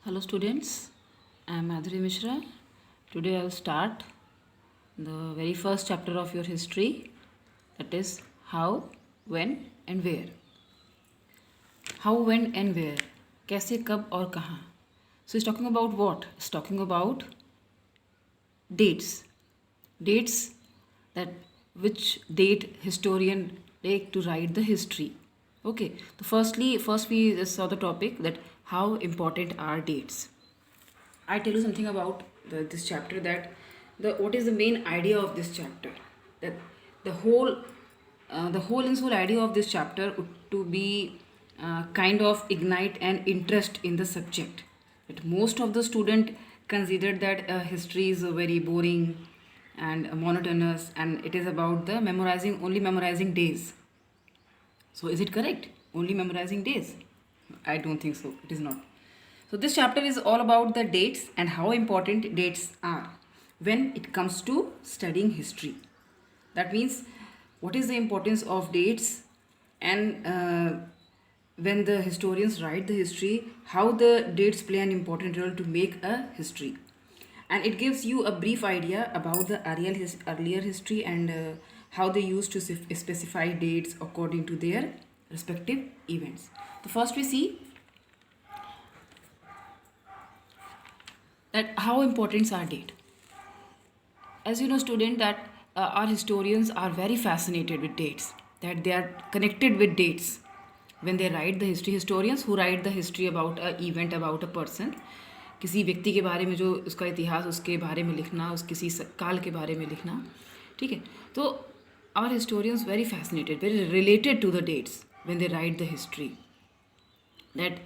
Hello students, I am Madhuri Mishra. Today I will start the very first chapter of your history, that is how, when and where. How, when and where. कैसे, कब और कहाँ. So it's talking about what? It's talking about dates. Dates, that which date historian take to write the history. Okay, so first we just saw the topic that how important are dates. I tell you something about this chapter, that what is the main idea of this chapter, that the whole and sole idea of this chapter would to be kind of ignite an interest in the subject. That most of the student considered that history is very boring and monotonous, and it is about the memorizing days. So is it correct? Only memorizing days? I don't think so. It is not. So this chapter is all about the dates and how important dates are when it comes to studying history. That means what is the importance of dates, and when the historians write the history, how the dates play an important role to make a history. And it gives you a brief idea about the earlier history, and how they used to specify dates according to their respective events. So first we see that how important are date. As you know student, that our historians are very fascinated with dates, that they are connected with dates when they write the history. Historians who write the history about a event, about a person, किसी व्यक्ति के बारे में जो उसका इतिहास, उसके बारे में लिखना, उस किसी काल के बारे में लिखना, ठीक है. तो our historians very fascinated, very related to the dates when they write the history. That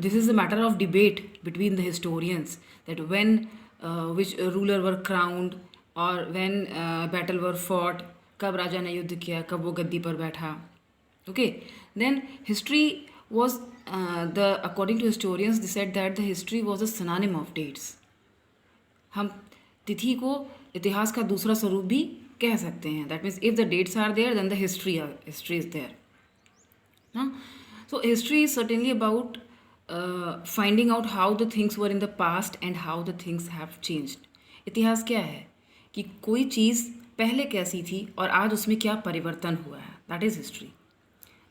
this is a matter of debate between the historians, that when which ruler were crowned, or when battle were fought, कब राजा ने युद्ध किया, कब वो गद्दी पर बैठा. Okay, then history was according to historians, they said that the history was a synonym of dates. हम तिथि को इतिहास का दूसरा स्वरूप भी कह सकते हैं. That means if the dates are there, then the history is there. So history is certainly about finding out how the things were in the past and how the things have changed. इतिहास क्या है कि कोई चीज़ पहले कैसी थी और आज उसमें क्या परिवर्तन हुआ है. That is history.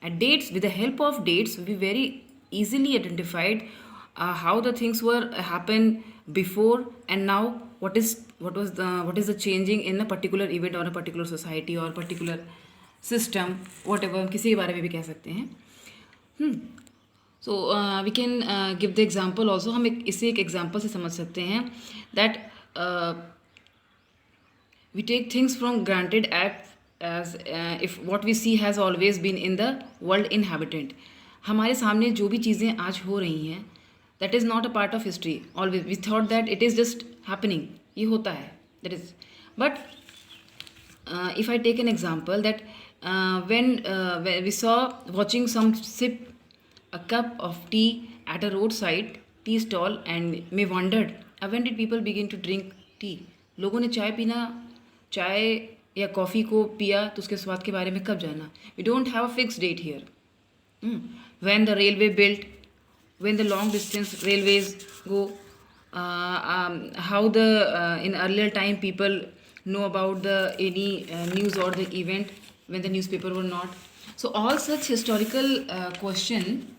And dates, with the help of dates, we very easily identified how the things were happen before and now. What is the changing in a particular event or a particular society or particular system, whatever, किसी के बारे में भी कह सकते हैं. So we can give the example also. हम इसे एक example से समझ सकते हैं, that we take things from granted as if what we see has always been in the world inhabitant. हमारे सामने जो भी चीज़ें आज हो रही हैं, that is not a part of history. Always we thought that it is just happening, ये होता है, that is. But if I take an example, that when we saw watching some sip a cup of tea at a roadside tea stall, and may wondered, when did people begin to drink tea? लोगों ने चाय या coffee को पिया तो उसके स्वाद के बारे में कब जाना? We don't have a fixed date here. When the railway built, when the long distance railways go, how the in earlier time people know about the any news or the event when the newspaper were not. So all such historical question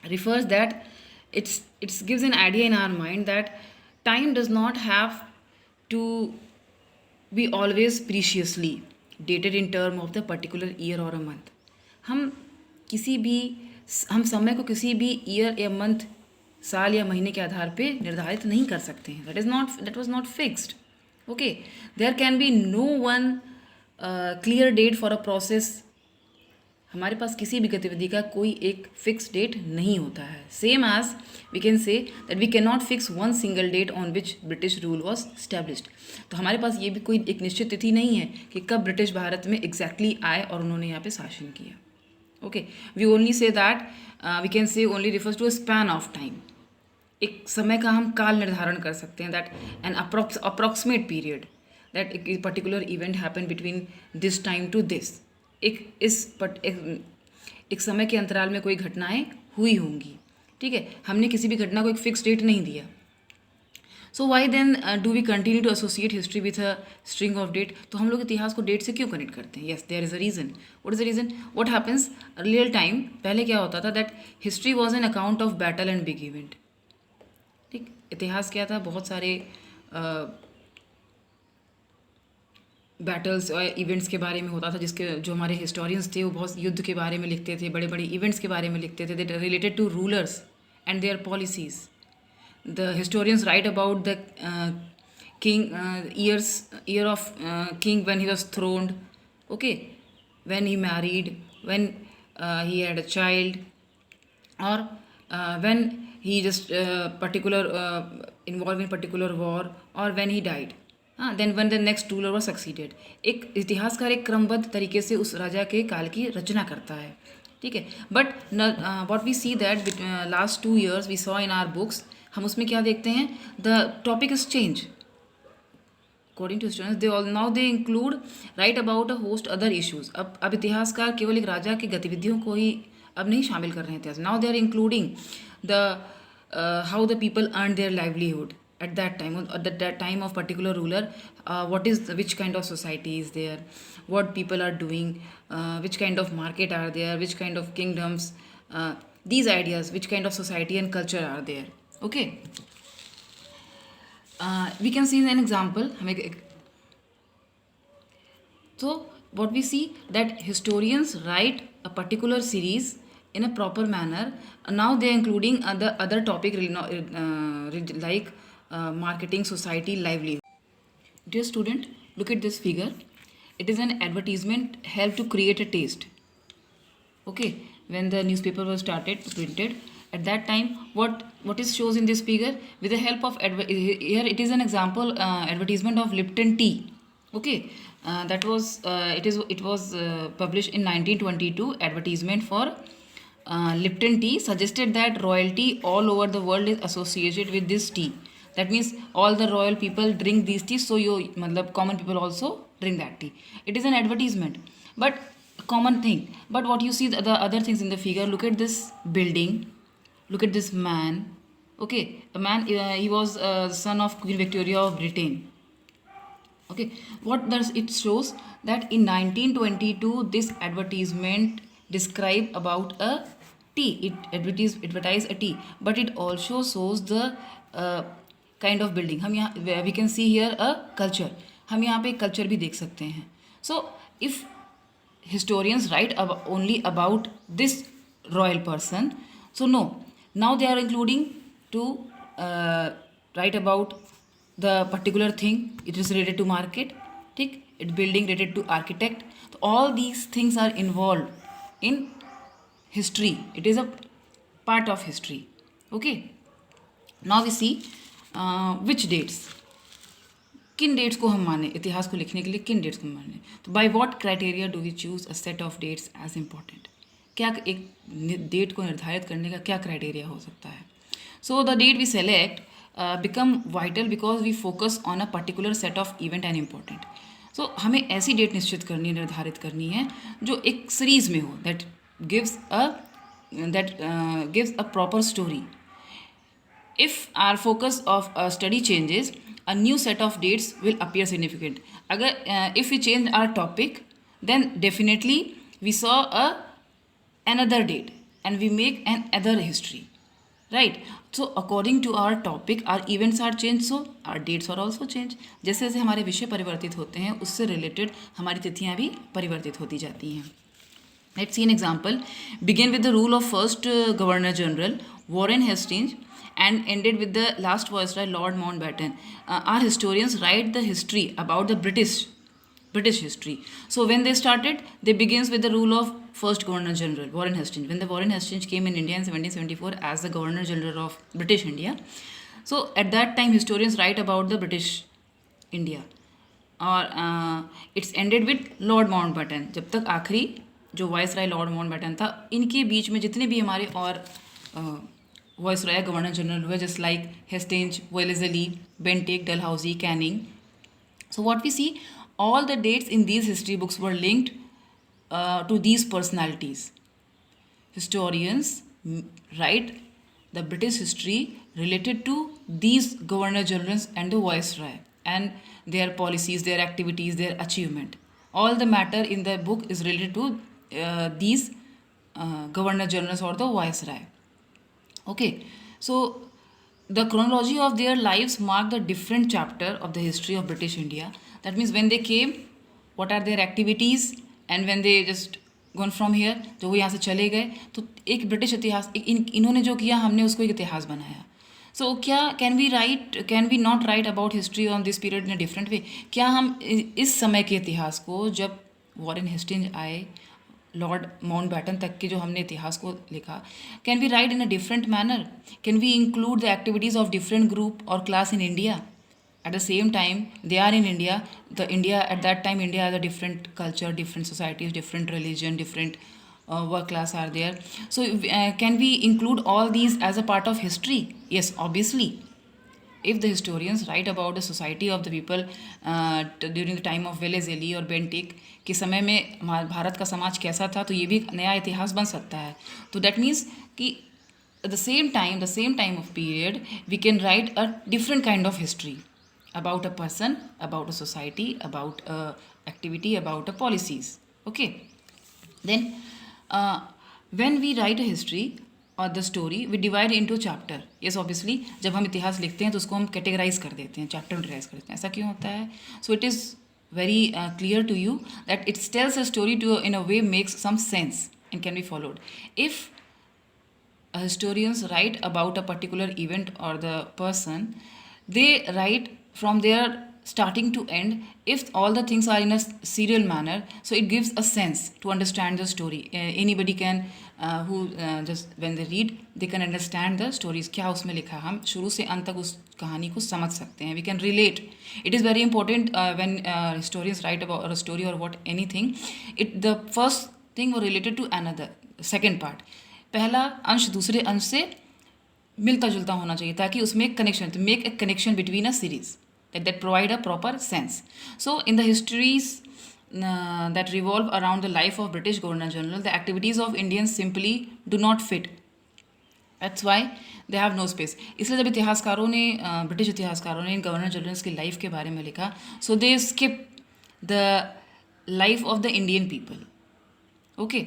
refers that it gives an idea in our mind that time does not have to be always preciously dated in term of the particular year or a month. हम समय को किसी भी year या month, साल या महीने के आधार पे निर्धारित नहीं कर सकते हैं. that was not fixed. Okay, there can be no one clear date for a process. हमारे पास किसी भी गतिविधि का कोई एक फिक्स डेट नहीं होता है. Same as we can say that we can not fix one single date on which British rule was established. तो हमारे पास ये भी कोई एक निश्चित तिथि नहीं है कि कब ब्रिटिश भारत में एग्जैक्टली आए और उन्होंने यहाँ पे शासन किया. Okay, we only say that we can say only refers to a span of time. एक समय का हम काल निर्धारण कर सकते हैं, that an approximate period, that a particular event happen between this time to this. एक समय के अंतराल में कोई घटनाएं हुई होंगी. ठीक है, हमने किसी भी घटना को एक फिक्स डेट नहीं दिया. So why then do we continue to associate history with a string of date? तो हम लोग इतिहास को डेट से क्यों कनेक्ट करते हैं? Yes, there is a reason. What is the reason? What happens real time, पहले क्या होता था that history was an account of battle and big event. ठीक, इतिहास क्या था? बहुत सारे बैटल्स और इवेंट्स के बारे में होता था, जिसके जो हमारे हिस्टोरियंस थे वो बहुत युद्ध के बारे में लिखते थे, बड़े बड़े इवेंट्स के बारे में लिखते थे that related to rulers and their policies. The historians write about the king year of king when he was throned, okay, when he married, when he had a child, or when he just particular involved in particular war, or when he died. हाँ, then when the next ruler was succeeded. एक इतिहासकार एक क्रमबद्ध तरीके से उस राजा के काल की रचना करता है. ठीक है, but what we see that last 2 years we saw in our books, हम उसमें क्या देखते हैं? The topic is change according to students. They all now they include write about a host other issues. अब इतिहासकार केवल एक राजा की गतिविधियों को ही अब नहीं शामिल कर रहे हैं इतिहास. Now they are including the how the people earn their livelihood at that time, at that time of particular ruler, which kind of society is there, what people are doing, which kind of market are there, which kind of kingdoms, these ideas, which kind of society and culture are there. Okay, we can see an example. So what we see that historians write a particular series in a proper manner. Now they are including other topic like marketing, society, livelihood. Dear student, look at this figure. It is an advertisement help to create a taste. Okay, when the newspaper was started printed, at that time what is shows in this figure? With the help of here it is an example advertisement of Lipton tea. Okay, that was it was published in 1922. Advertisement for Lipton tea suggested that royalty all over the world is associated with this tea. That means all the royal people drink these teas, so common people also drink that tea. It is an advertisement, but common thing. But what you see the other things in the figure, look at this building, look at this man. Okay, a man, he was son of Queen Victoria of Britain. Okay, what does it shows? That in 1922 this advertisement describe about a tea. It advertise a tea, but it also shows the kind of building. हम यहाँ we can see here a culture. हम यहाँ पे culture भी देख सकते हैं. So if historians write only about this royal person, so no, now they are including to write about the particular thing. It is related to market, ठीक, it building related to architect. So all these things are involved in history. It is a part of history. Okay, now we see which dates, किन dates को हम माने इतिहास को लिखने के लिए, किन डेट्स को माने. तो by what criteria do we choose a set of dates as important? क्या एक डेट को निर्धारित करने का क्या क्राइटेरिया हो सकता है? So the date we select become vital because we focus on a particular set of event and important. सो हमें ऐसी डेट निश्चित करनी, निर्धारित करनी है जो एक सीरीज में हो, that gives a proper story. If our focus of a study changes, a new set of dates will appear significant. अगर if we change our topic, then definitely we saw another date and we make another history, right? So according to our topic, our events are changed, so our dates are also changed. जैसे जैसे हमारे विषय परिवर्तित होते हैं, उससे related हमारी तिथियाँ भी परिवर्तित होती जाती हैं. Let's see an example. Begin with the rule of first Governor General Warren Hastings and ended with the last viceroy Lord Mountbatten. Our historians write the history about the British history. So when they started, they begins with the rule of first Governor General Warren Hastings. When the Warren Hastings came in India in 1774 as the Governor General of British India, so at that time historians write about the British India. और it's ended with Lord Mountbatten. जब तक आखिरी जो viceroy Lord Mountbatten था, इनके बीच में जितने भी हमारे और वाइसराय गवर्नर जनरल हुए, just like Hastings, Wellesley, Bentinck, Dalhousie, Canning. So what we see, all the dates in these history books were linked to these personalities. Historians write the British history related to these governor generals and the viceroy and their policies, their activities, their achievement. All the matter in the book is related to these governor generals or the viceroy. Okay, so the chronology of their lives mark the different chapter of the history of British India. That means when they came, what are their activities, and when they just gone from here, जो वो यहाँ से चले गए, तो एक British इतिहास इन्होंने जो किया हमने उसको एक इतिहास बनाया. सो क्या can we not write about history on this period in a different way? क्या हम इस समय के इतिहास को, जब वॉरेन हेस्टिंज आए, लॉर्ड माउंटबैटन तक के जो हमने इतिहास को लिखा, can we write in a different manner? Can we include the activities of different group और class in India? At the same time, they are in India. At that time, India has a different culture, different societies, different religion, different work class are there. So, can we include all these as a part of history? Yes, obviously. If the historians write about the society of the people during the time of Wellesley और Bentinck के समय में भारत का समाज कैसा था, तो ये भी एक नया इतिहास बन सकता है. तो दैट मीन्स कि at the same time of period, we can write a different kind of history about a person, about a society, about a activity, about a policies. Okay, then when we write a history or the story, we divide into chapter. Yes, obviously जब हम इतिहास लिखते हैं तो उसको हम categorise कर देते हैं, चैप्टर में कैटेगराइज कर देते हैं. ऐसा क्यों होता है? So it is very clear to you that it tells a story to in a way makes some sense and can be followed. If historians write about a particular event or the person, they write from their starting to end. If all the things are in a serial manner, so it gives a sense to understand the story. Anybody can who just when they read, they can understand the stories. क्या उसमें लिखा है, हम शुरू से अंत तक उस कहानी को समझ सकते हैं. We can relate. It is very important when historians write about a story or what anything. The first thing was related to another. Second part, पहला अंश दूसरे अंश से मिलता जुलता होना चाहिए ताकि उसमें एक connection, to make a connection between a series that provide a proper sense. So in the histories that revolve around the life of British Governor General, the activities of Indians simply do not fit. That's why they have no space. इसलिए जब इतिहासकारों ने British इतिहासकारों ने इन governor generals की life के बारे में लिखा, so they skip the life of the Indian people. Okay,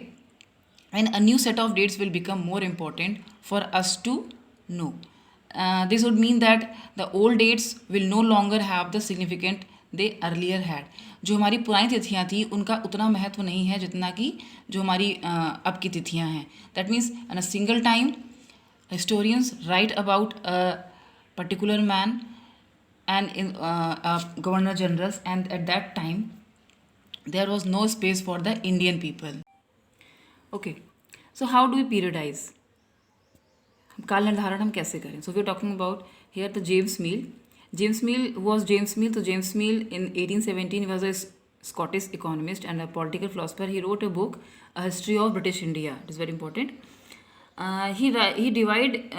and a new set of dates will become more important for us to know. This would mean that the old dates will no longer have the significance they earlier had. जो हमारी पुरानी तिथियाँ थी उनका उतना महत्व नहीं है जितना कि जो हमारी अब की तिथियाँ हैं. That means in a single time, historians write about a particular man and in governor generals, and at that time there was no space for the Indian people. Okay, so how do we periodize? काल निर्धारण हम कैसे करें? So we are talking about here the James Mill. James Mill was James Mill. तो James Mill in 1817 was a Scottish economist and a political philosopher. He wrote a book, A History of British India. It is very important. He divided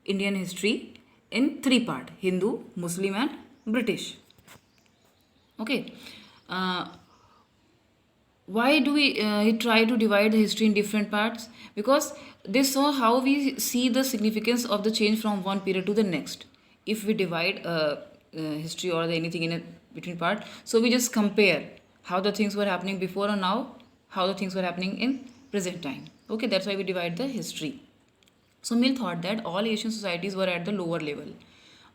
Indian history in three parts: Hindu, Muslim, and British. Okay. Why do we he try to divide the history in different parts? Because they saw how we see the significance of the change from one period to the next. If we divide history or anything in a between part, so we just compare how the things were happening before and now how the things were happening in present time. Okay, that's why we divide the history. So Mill thought that all Asian societies were at the lower level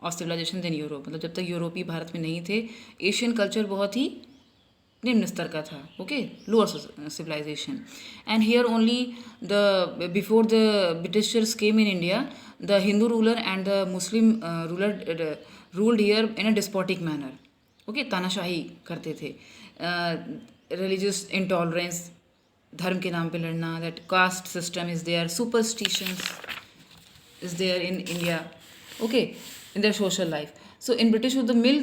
of civilization than Europe. मतलब जब तक यूरोपीय भारत में नहीं थे, Asian culture बहुत ही निम्न स्तर का था. Okay, lower civilisation. And here only the before the Britishers came in India, the Hindu ruler and the Muslim ruler ruled here in a despotic manner. Okay, तानाशाही करते थे. रिलीजियस इंटॉलरेंस, धर्म के नाम पे लड़ना, that caste system is there, superstitions is there in India, okay, in their social life. So in British, the Mill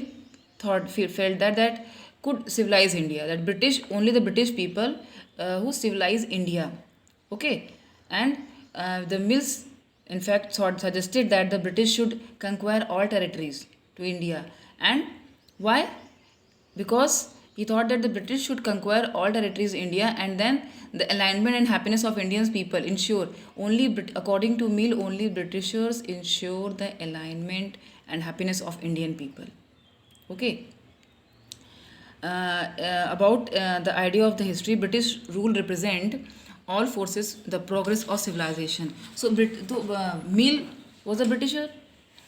felt that could civilize India, that only the British people who civilize India, okay. And the Mills in fact suggested that the British should conquer all territories to India. And why? Because He thought that the British should conquer all territories in India, and then the alignment and happiness of Indian people ensure only according to Mill, only Britishers ensure the alignment and happiness of Indian people. Okay. About the idea of the history, British rule represent all forces the progress of civilization. So Mill was a Britisher,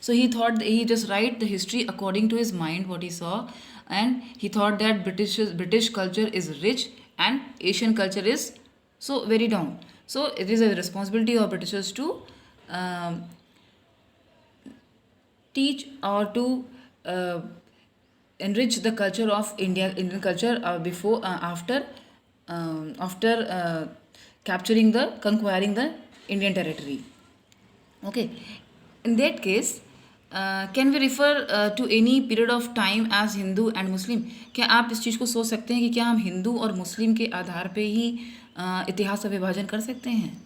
so he thought he just write the history according to his mind what he saw, and he thought that British culture is rich and Asian culture is so very down. So it is a responsibility of Britishers to um, teach or to enrich the culture of Indian culture after capturing the conquering the Indian territory. Okay, in that case, can we refer to any period of time as Hindu and Muslim? क्या आप इस चीज़ को सोच सकते हैं कि क्या हम हिंदू और मुस्लिम के आधार पे ही इतिहास का विभाजन कर सकते हैं?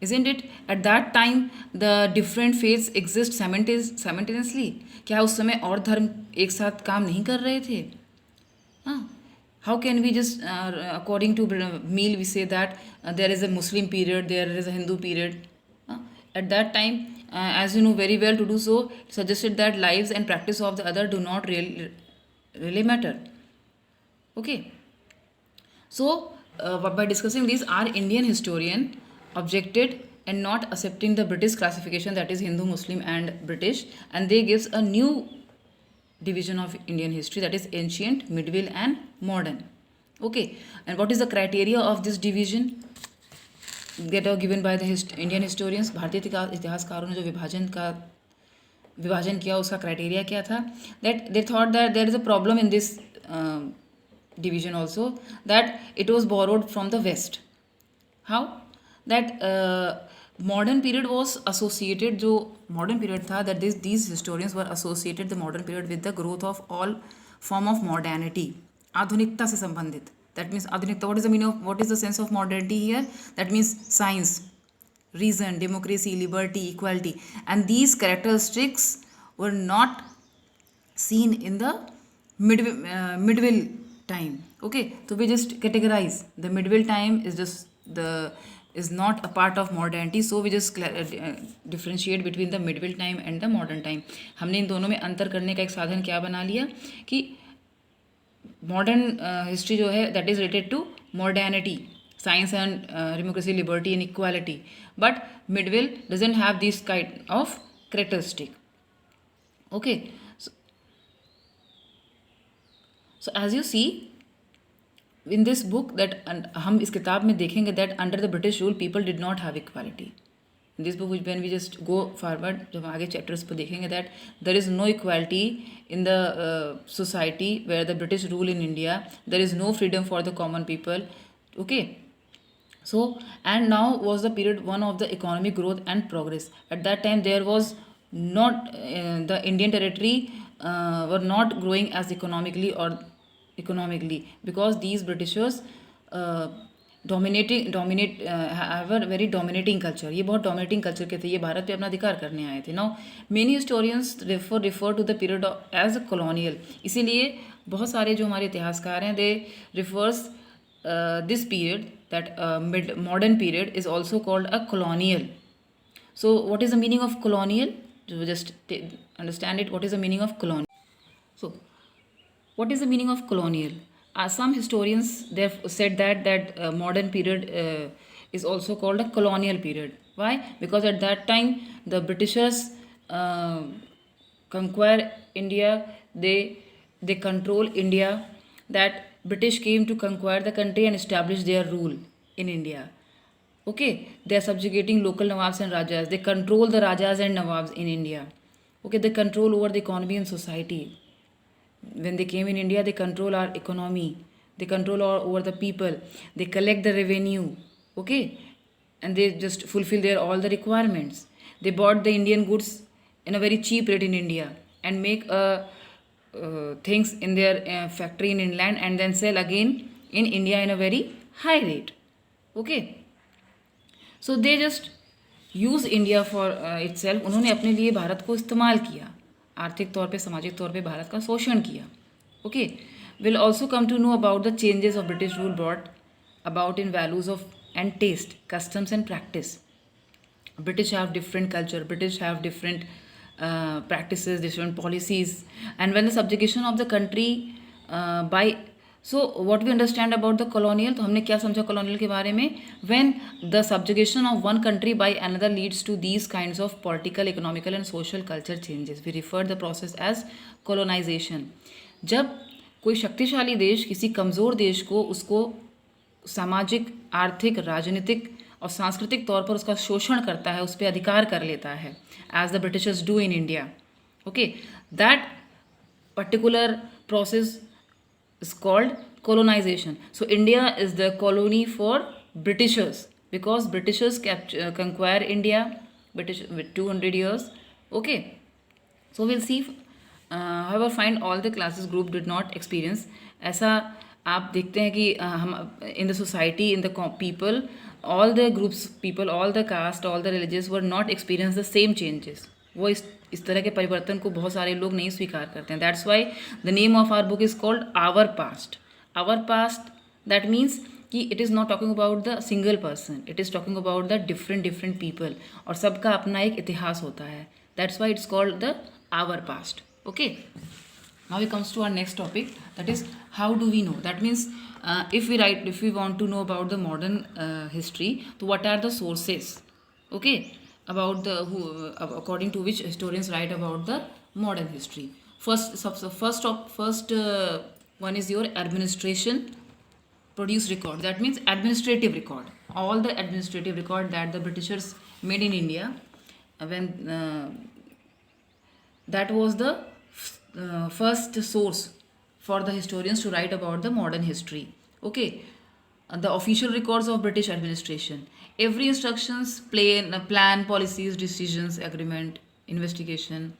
Isn't it at that time the different faiths exist simultaneously? क्या उस समय और धर्म एक साथ काम नहीं कर रहे थे? हाँ. How can we just according to Mill we say that there is a Muslim period, there is a Hindu period? At that time, as you know very well, to do so suggested that lives and practice of the other do not really matter. Okay. So by discussing these, our Indian historian objected and not accepting the British classification, that is Hindu, Muslim and British, and they gives a new division of Indian history, that is ancient, medieval and modern. Okay, and what is the criteria of this division that are given by the Indian historians? भारतीय इतिहासकारों ने जो विभाजन किया उसका criteria क्या था? That they thought that there is a problem in this division also, that it was borrowed from the West. How? That modern period was associated, जो modern period था, that these historians were associated the modern period with the growth of all form of modernity, आधुनिकता से संबंधित. That means आधुनिकता, what is the meaning of, what is the sense of modernity here? That means science, reason, democracy, liberty, equality, and these characteristics were not seen in the medieval time. Okay, so we just categorize the medieval time is not a part of modernity, so we just differentiate between the medieval time and the modern time. हमने इन दोनों में अंतर करने का एक साधन क्या बना लिया कि मॉडर्न हिस्ट्री जो है that is related to modernity, science and democracy, liberty and equality, but medieval doesn't have this kind of characteristic. Okay, so as you see in this book that हम इस किताब में देखेंगे that under the British rule people did not have equality. In this book, when we just go forward, जब आगे chapters पर देखेंगे that there is no equality in the society where the British rule in India. There is no freedom for the common people. Okay. So, and now was the period one of the economic growth and progress. At that time, there was not the Indian territory were not growing as economically because these Britishers have a very dominating culture. ये बहुत dominating culture के थे, ये भारत पे अपना अधिकार करने आए थे. Now many historians refer to the period as a colonial. इसीलिए बहुत सारे जो हमारे इतिहासकार हैं they refers this period, that modern period, is also called a colonial. So what is the meaning of colonial? Just understand it. What is the meaning of colonial? So what is the meaning of colonial? Some historians they said that modern period is also called a colonial period. Why? Because at that time the Britishers conquer India, they control India. That British came to conquer the country and establish their rule in India. Okay, they are subjugating local Nawabs and Rajas. They control the Rajas and Nawabs in India. Okay, they control over the economy and society. When they came in India, they control our economy. They control over the people. They collect the revenue. Okay, and they just fulfill all the requirements. They bought the Indian goods in a very cheap rate in India and make things in their factory in England and then sell again in India in a very high rate. Okay, so they just use India for itself. उन्होंने अपने लिए भारत को इस्तेमाल किया, आर्थिक तौर पे, सामाजिक तौर पे भारत का शोषण किया. Okay, We'll also come to know about the changes of British rule brought about in values of and taste, customs and practice. British have different culture, British have different practices, different policies. And when the subjugation of the country by, so what we understand about the colonial, तो हमने क्या समझा colonial के बारे में? When the subjugation of one country by another leads to these kinds of political, economical and social culture changes, we refer the process as colonization. जब कोई शक्तिशाली देश किसी कमज़ोर देश को उसको सामाजिक, आर्थिक, राजनीतिक और सांस्कृतिक तौर पर उसका शोषण करता है, उस पर अधिकार कर लेता है, as the britishers do in India. Okay, that particular process is called colonization. So India is the colony for Britishers because Britishers conquer India, British with 200 years. Okay, so we'll see. However, find all the classes group did not experience. ऐसा आप देखते हैं कि हम in the society, in the people, all the groups people, all the caste, all the religions were not experience the same changes. वो इस तरह के परिवर्तन को बहुत सारे लोग नहीं स्वीकार करते हैं. That's why the name of our book is called our past. Our past that means कि it is not talking about the single person, it is talking about the different people, और सबका अपना एक इतिहास होता है. That's why it's called the our past. Okay, now we comes to our next topic, that is how do we know. दैट मीन्स if we want to know about the modern history, so what are the sources, okay, about the according to which historians write about the modern history. First one is your administration produce record. That means administrative record, all the administrative record that the Britishers made in India, when that was the first source for the historians to write about the modern history. Okay, the official records of British administration, every instructions, plan, policies, decisions, agreement, investigation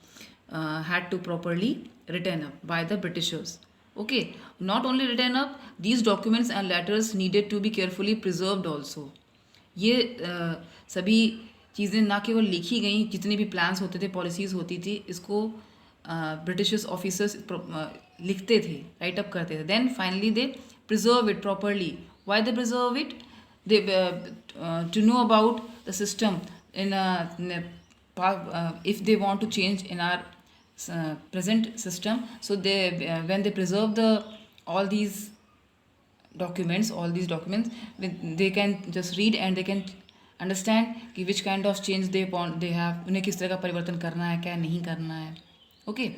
had to properly written up by the Britishers. Okay, not only written up, these documents and letters needed to be carefully preserved also. ये सभी चीज़ें ना केवल लिखी गई, जितने भी plans होते थे, पॉलिसीज़ होती थी, इसको ब्रिटिश ऑफिसर्स लिखते थे, राइट अप करते थे. Then finally they preserve it properly. Why they preserve it? They to know about the system in if they want to change in our present system. So they when they preserve all these documents, they can just read and they can understand कि which kind of change they want, they have, उन्हें किस तरह का परिवर्तन करना है, क्या नहीं करना है. Okay,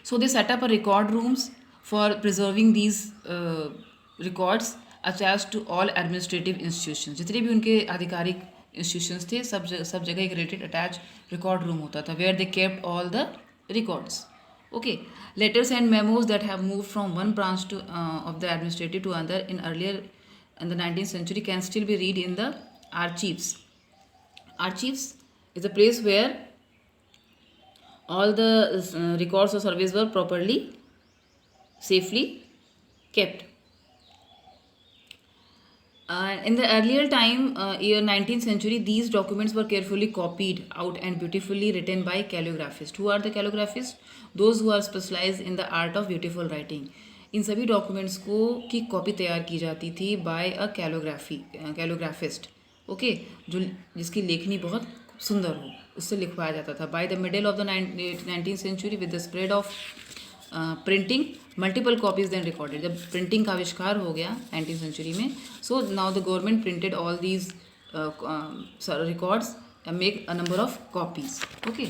so they set up a record rooms for preserving these records attached to all administrative institutions. जितने भी उनके आधिकारिक institutions थे, सब जगह एक related attached record room होता था, where they kept all the records. Okay, letters and memos that have moved from one branch to of the administrative to another in the 19th century can still be read in the archives. Archives is a place where all the records or surveys were properly, safely kept. In the earlier time, year 19th century, these documents were carefully copied out and beautifully written by calligraphists. Who are the calligraphists? Those who are specialized in the art of beautiful writing. इन सभी documents को की copy तैयार की जाती थी bye अ कैलोग्राफिस्ट. Okay, जो जिसकी लेखनी बहुत सुंदर हो, उससे लिखवाया जाता था. By the middle of the 19th century, with the spread of printing, multiple copies then recorded. जब प्रिंटिंग का आविष्कार हो गया 19th century में, so now the government printed all these records and make a number of copies. Okay,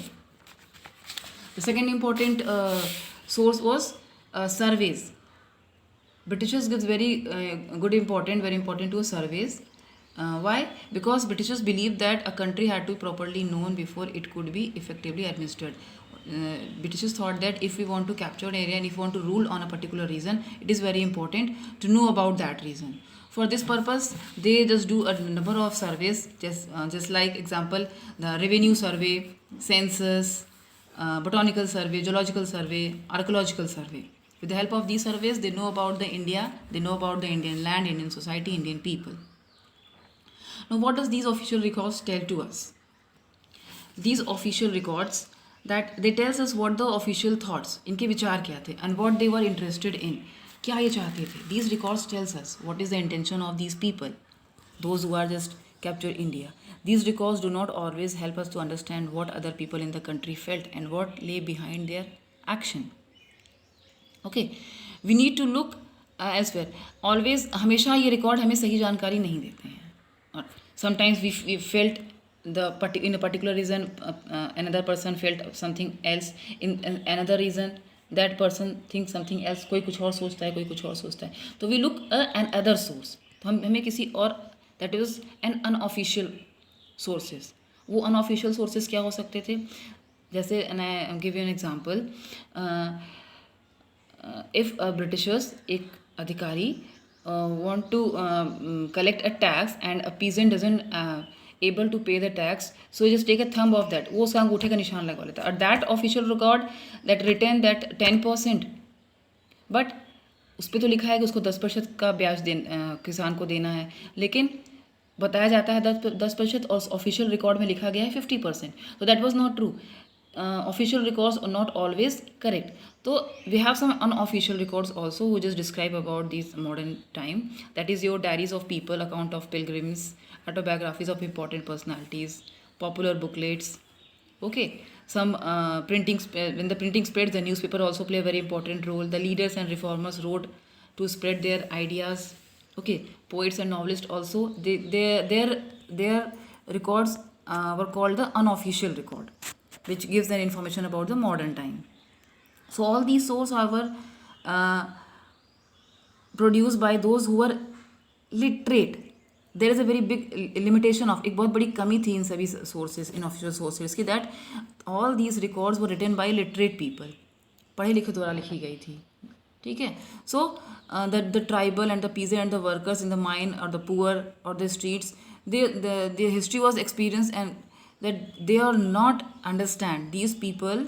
the second important source was surveys. Britishers gives very very important to surveys. Why? Because Britishers believed that a country had to be properly known before it could be effectively administered. Britishers thought that if we want to capture an area and if we want to rule on a particular region, it is very important to know about that region. For this purpose, they just do a number of surveys, just like example, the revenue survey, census, botanical survey, geological survey, archaeological survey. With the help of these surveys, they know about the India, they know about the Indian land, Indian society, Indian people. Now, what does these official records tell to us? These official records that they tells us what the official thoughts, इनके विचार क्या थे, and what they were interested in, क्या ये चाहते थे. These records tells us what is the intention of these people, those who are just captured India. These records do not always help us to understand what other people in the country felt and what lay behind their action. Okay, we need to look elsewhere. Always, हमेशा ये record हमें सही जानकारी नहीं देते हैं. और sometimes we felt in a particular reason another person felt something else, in another reason that person thinks something else. कोई कुछ और सोचता है, कोई कुछ और सोचता है. तो we look an other source. तो हमें किसी और, that is an unofficial sources. वो unofficial sources क्या हो सकते थे? जैसे, and I give you an example. If Britishers, एक अधिकारी want to collect a tax and a peasant doesn't able to pay the tax, so just take a thumb of that, वो उसका अंगूठे का निशान लगा लेता है. That official record that written that 10%, but उस पर तो लिखा है कि उसको 10% का ब्याज किसान को देना है, लेकिन बताया जाता है 10%, और ऑफिशियल रिकॉर्ड में लिखा गया है 50%. तो that was not true. Official records are not always correct. So we have some unofficial records also who just describe about this modern time. That is your diaries of people, account of pilgrims, autobiographies of important personalities, popular booklets. Okay, some when the printing spreads, the newspaper also play a very important role. The leaders and reformers wrote to spread their ideas. Okay, poets and novelists also, their records were called the unofficial record, which gives an information about the modern time. So all these sources were produced by those who were literate. There is a very big limitation of, एक बहुत बड़ी कमी थी इन सभी sources, इन official sources की, that all these records were written by literate people, पढ़े लिखे द्वारा लिखी गई थी. ठीक है. So the tribal and the peasant and the workers in the mine or the poor or the streets, their history was experienced, and that they are not understand, these people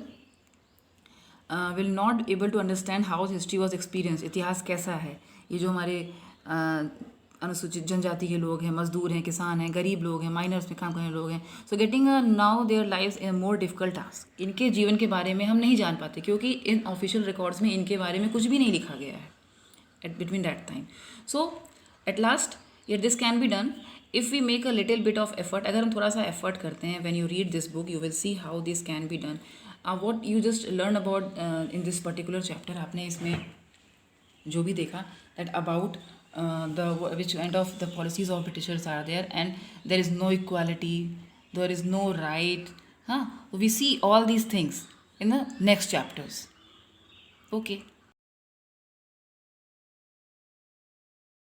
will not able to understand how history was experienced. इतिहास कैसा है. ये जो हमारे अनुसूचित जनजाति के लोग हैं, मजदूर हैं, किसान हैं, गरीब लोग हैं, माइनर्स में काम करने लोग हैं, so getting now their lives in more difficult task. इनके जीवन के बारे में हम नहीं जान पाते, क्योंकि इन ऑफिशियल रिकॉर्ड्स में इनके बारे में कुछ भी नहीं लिखा गया है at between that time. So at last, yet this can be done if we make a little bit of effort. अगर हम थोड़ा सा एफर्ट करते हैं, when you read this book you will see how this can be done. What you just learn about in this particular chapter, आपने इसमें जो भी देखा, that about which kind of the policies of Britishers are there, and there is no equality, there is no right. We see all these things in the next chapters. Okay.